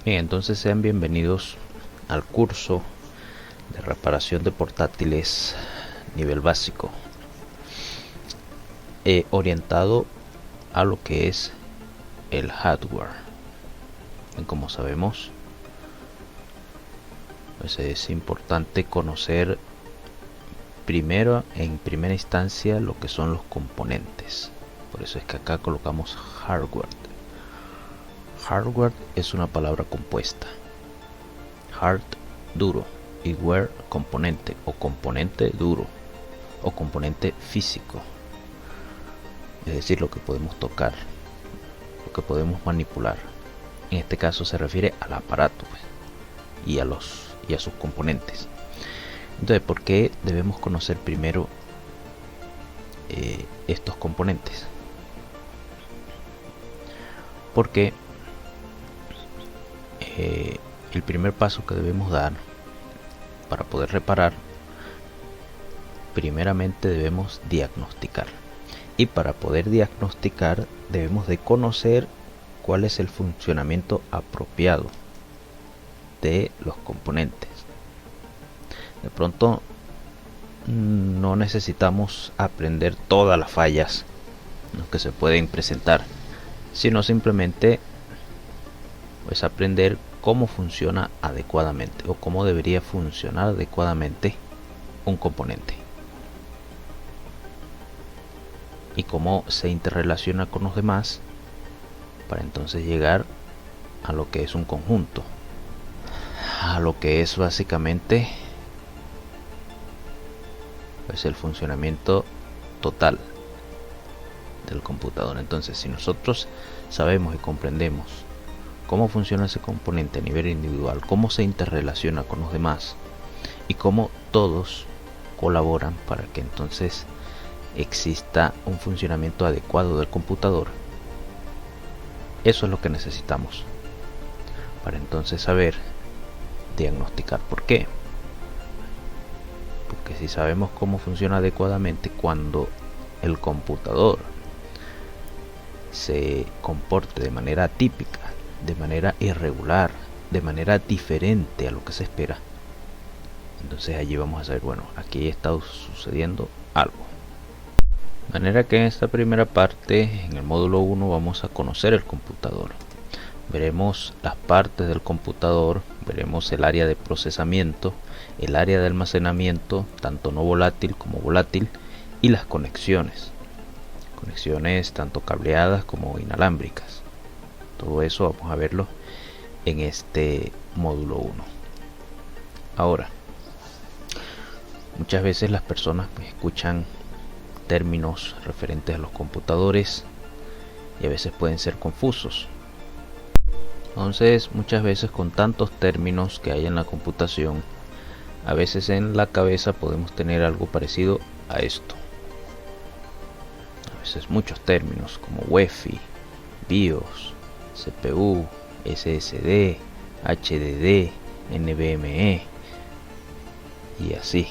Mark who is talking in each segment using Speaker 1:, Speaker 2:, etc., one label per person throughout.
Speaker 1: Bien, entonces sean bienvenidos al curso de reparación de portátiles nivel básico, orientado a lo que es el hardware. Como sabemos, pues es importante conocer en primera instancia lo que son los componentes. Por eso es que acá colocamos hardware. Hardware es una palabra compuesta. Hard, duro, y ware, componente o componente duro o componente físico. Es decir, lo que podemos tocar, lo que podemos manipular. En este caso se refiere al aparato, pues, y a sus componentes. Entonces, ¿por qué debemos conocer primero estos componentes? Porque el primer paso que debemos dar para poder reparar, primeramente debemos diagnosticar. Y para poder diagnosticar debemos de conocer cuál es el funcionamiento apropiado de los componentes. De pronto no necesitamos aprender todas las fallas que se pueden presentar, sino simplemente pues aprender cómo funciona adecuadamente o cómo debería funcionar adecuadamente un componente y cómo se interrelaciona con los demás para entonces llegar a lo que es un conjunto, a lo que es básicamente pues el funcionamiento total del computador. Entonces, si nosotros sabemos y comprendemos cómo funciona ese componente a nivel individual, cómo se interrelaciona con los demás y cómo todos colaboran para que entonces exista un funcionamiento adecuado del computador, eso es lo que necesitamos para entonces saber diagnosticar. ¿Por qué? Porque si sabemos cómo funciona adecuadamente, cuando el computador se comporte de manera atípica, de manera irregular, de manera diferente a lo que se espera, entonces allí vamos a saber, bueno, aquí está sucediendo algo. De manera que en esta primera parte, en el módulo 1, vamos a conocer el computador. Veremos las partes del computador, veremos el área de procesamiento, el área de almacenamiento, tanto no volátil como volátil, y las conexiones. Conexiones tanto cableadas como inalámbricas. Todo eso vamos a verlo en este módulo 1. Ahora, muchas veces las personas escuchan términos referentes a los computadores y a veces pueden ser confusos. Entonces, muchas veces con tantos términos que hay en la computación, a veces en la cabeza podemos tener algo parecido a esto. A veces muchos términos como UEFI, BIOS, CPU, SSD, HDD, NVMe y así.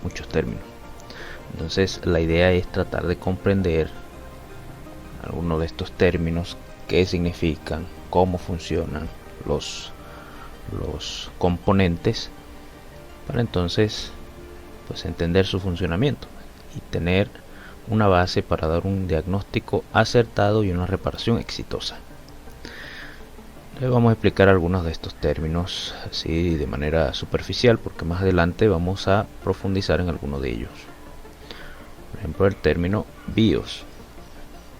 Speaker 1: Muchos términos. Entonces la idea es tratar de comprender algunos de estos términos, qué significan, cómo funcionan los componentes, para entonces pues entender su funcionamiento y tener una base para dar un diagnóstico acertado y una reparación exitosa. Les vamos a explicar algunos de estos términos así de manera superficial, porque más adelante vamos a profundizar en alguno de ellos. Por ejemplo, el término BIOS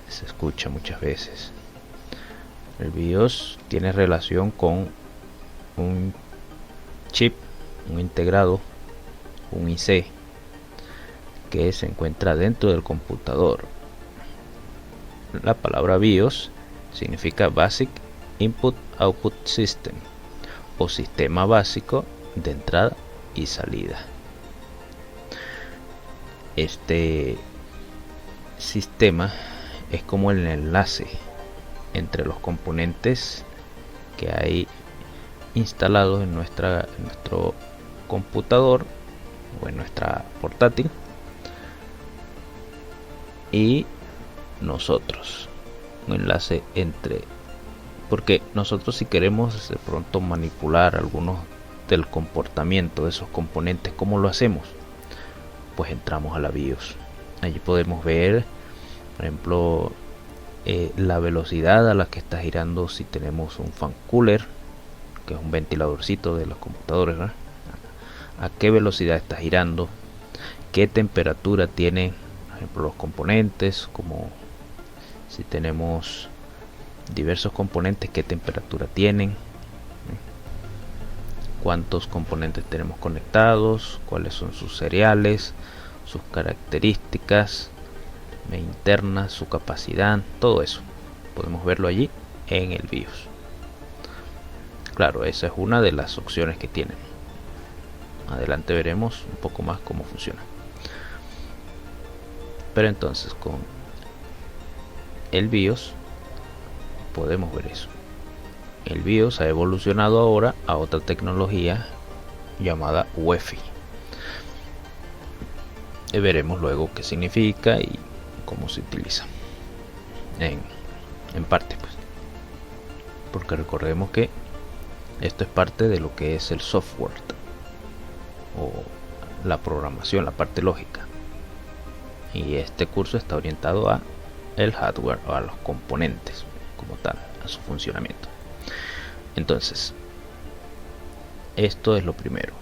Speaker 1: se escucha muchas veces. El BIOS tiene relación con un chip, un integrado, un IC, que se encuentra dentro del computador. La palabra BIOS significa Basic Input Output System, o sistema básico de entrada y salida. Este sistema es como el enlace entre los componentes que hay instalados en nuestro computador o en nuestra portátil y nosotros. Un enlace entre Porque nosotros, si queremos de pronto manipular algunos del comportamiento de esos componentes, ¿cómo lo hacemos? Pues entramos a la BIOS. Allí podemos ver, por ejemplo, la velocidad a la que está girando, si tenemos un fan cooler, que es un ventiladorcito de los computadores, ¿verdad? A qué velocidad está girando, qué temperatura tiene, por ejemplo, los componentes, como si tenemos diversos componentes, qué temperatura tienen, cuántos componentes tenemos conectados, cuáles son sus seriales, sus características internas, su capacidad, todo eso podemos verlo allí en el BIOS. Claro, esa es una de las opciones que tienen. Adelante veremos un poco más cómo funciona. Pero entonces con el BIOS podemos ver eso. El BIOS ha evolucionado ahora a otra tecnología llamada UEFI. Y veremos luego qué significa y cómo se utiliza en parte, pues, porque recordemos que esto es parte de lo que es el software o la programación, la parte lógica, y este curso está orientado a el hardware o a los componentes como tal, a su funcionamiento. Entonces, esto es lo primero,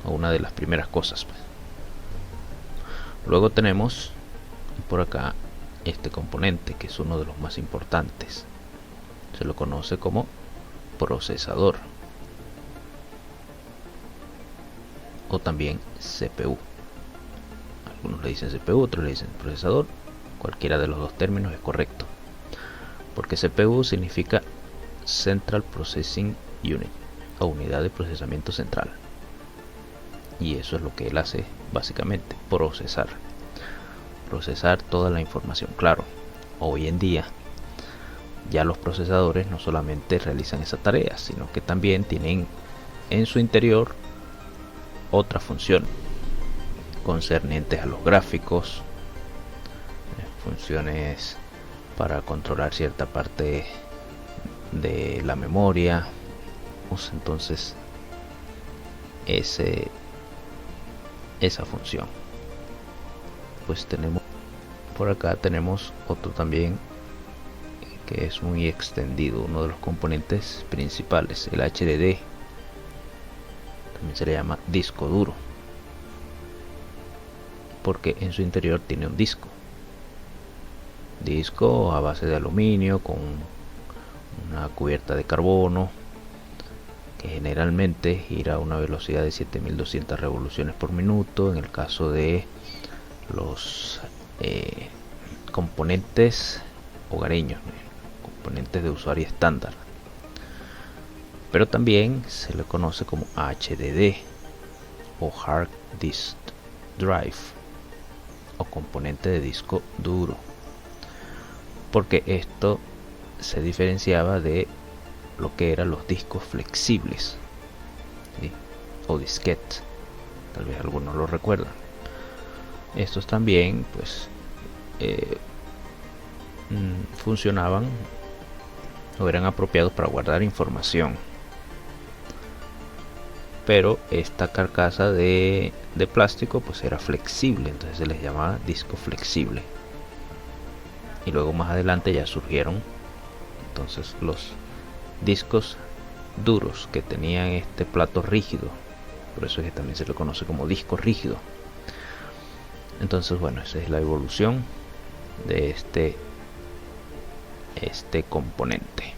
Speaker 1: o una de las primeras cosas, pues. Luego tenemos por acá este componente, que es uno de los más importantes. Se lo conoce como procesador, o también CPU. Algunos le dicen CPU, otros le dicen procesador. Cualquiera de los dos términos es correcto, porque CPU significa Central Processing Unit, o unidad de procesamiento central, y eso es lo que él hace básicamente, procesar toda la información. Claro, hoy en día ya los procesadores no solamente realizan esa tarea, sino que también tienen en su interior otras funciones concernientes a los gráficos, funciones para controlar cierta parte de la memoria. Entonces esa función, pues tenemos por acá, tenemos otro también que es muy extendido, uno de los componentes principales, el HDD. También se le llama disco duro, porque en su interior tiene un disco a base de aluminio con una cubierta de carbono, que generalmente gira a una velocidad de 7200 revoluciones por minuto. En el caso de los componentes hogareños, componentes de usuario estándar, pero también se le conoce como HDD o Hard Disk Drive, o componente de disco duro, porque esto se diferenciaba de lo que eran los discos flexibles, ¿sí? O disquetes, tal vez algunos lo recuerdan. Estos también pues funcionaban o eran apropiados para guardar información, pero esta carcasa de plástico pues era flexible, entonces se les llamaba disco flexible. Y luego más adelante ya surgieron entonces los discos duros, que tenían este plato rígido, por eso es que también se le conoce como disco rígido. Entonces bueno, esa es la evolución de este componente.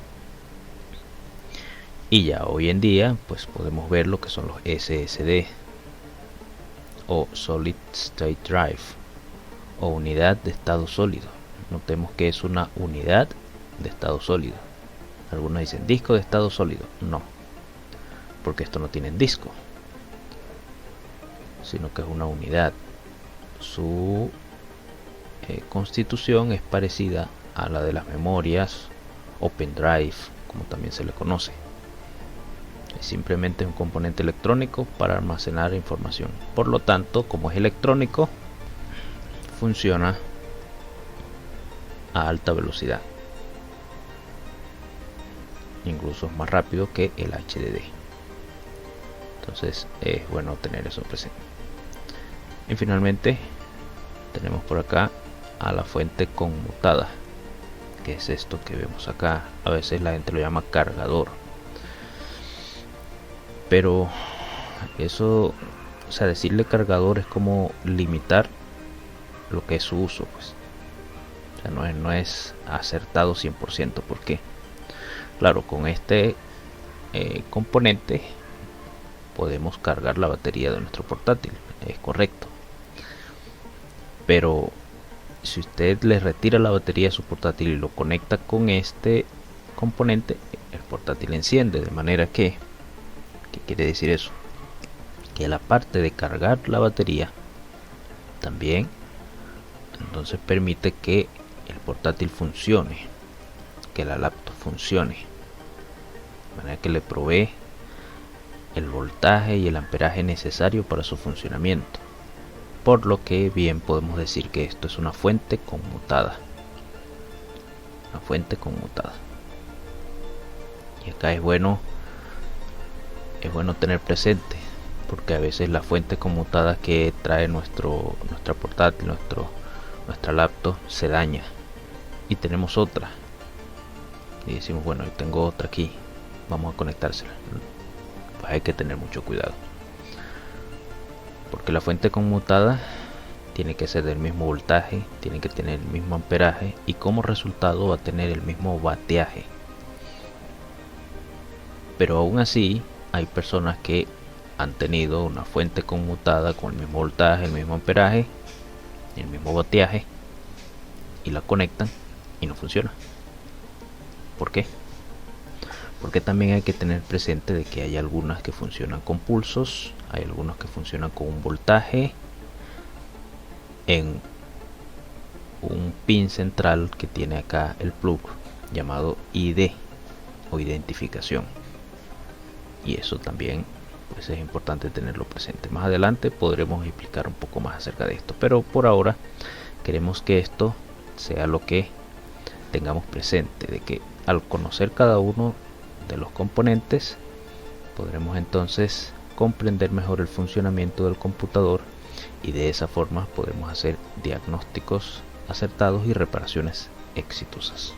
Speaker 1: Y ya hoy en día pues podemos ver lo que son los SSD o Solid State Drive, o unidad de estado sólido. Notemos que es una unidad de estado sólido. Algunos dicen disco de estado sólido. No, porque esto no tiene disco, sino que es una unidad. Su constitución es parecida a la de las memorias o pendrive, como también se le conoce. Es simplemente un componente electrónico para almacenar información. Por lo tanto, como es electrónico, funciona a alta velocidad. incluso es más rápido que el HDD. Entonces es bueno tener eso presente. Y finalmente tenemos por acá a la fuente conmutada, que es esto que vemos acá. A veces la gente lo llama cargador, pero eso, o sea, decirle cargador es como limitar lo que es su uso, pues. O sea, no es acertado 100%, porque claro, con este componente podemos cargar la batería de nuestro portátil, es correcto, pero si usted le retira la batería de su portátil y lo conecta con este componente, el portátil enciende, de manera que, ¿qué quiere decir eso? Que la parte de cargar la batería también entonces permite que el portátil funcione, que la laptop funcione, de manera que le provee el voltaje y el amperaje necesario para su funcionamiento, por lo que bien podemos decir que esto es una fuente conmutada. Una fuente conmutada. Y acá es bueno tener presente, porque a veces la fuente conmutada que trae nuestra portátil, nuestra laptop, se daña y tenemos otra y decimos, bueno, yo tengo otra aquí, vamos a conectársela. Pues hay que tener mucho cuidado, porque la fuente conmutada tiene que ser del mismo voltaje, tiene que tener el mismo amperaje y como resultado va a tener el mismo bateaje. Pero aún así hay personas que han tenido una fuente conmutada con el mismo voltaje, el mismo amperaje, el mismo bateaje, y la conectan y no funciona. ¿Por qué? Porque también hay que tener presente de que hay algunas que funcionan con pulsos, hay algunas que funcionan con un voltaje en un pin central que tiene acá el plug llamado ID o identificación, y eso también pues es importante tenerlo presente. Más adelante podremos explicar un poco más acerca de esto, pero por ahora queremos que esto sea lo que tengamos presente, de que al conocer cada uno de los componentes podremos entonces comprender mejor el funcionamiento del computador, y de esa forma podemos hacer diagnósticos acertados y reparaciones exitosas.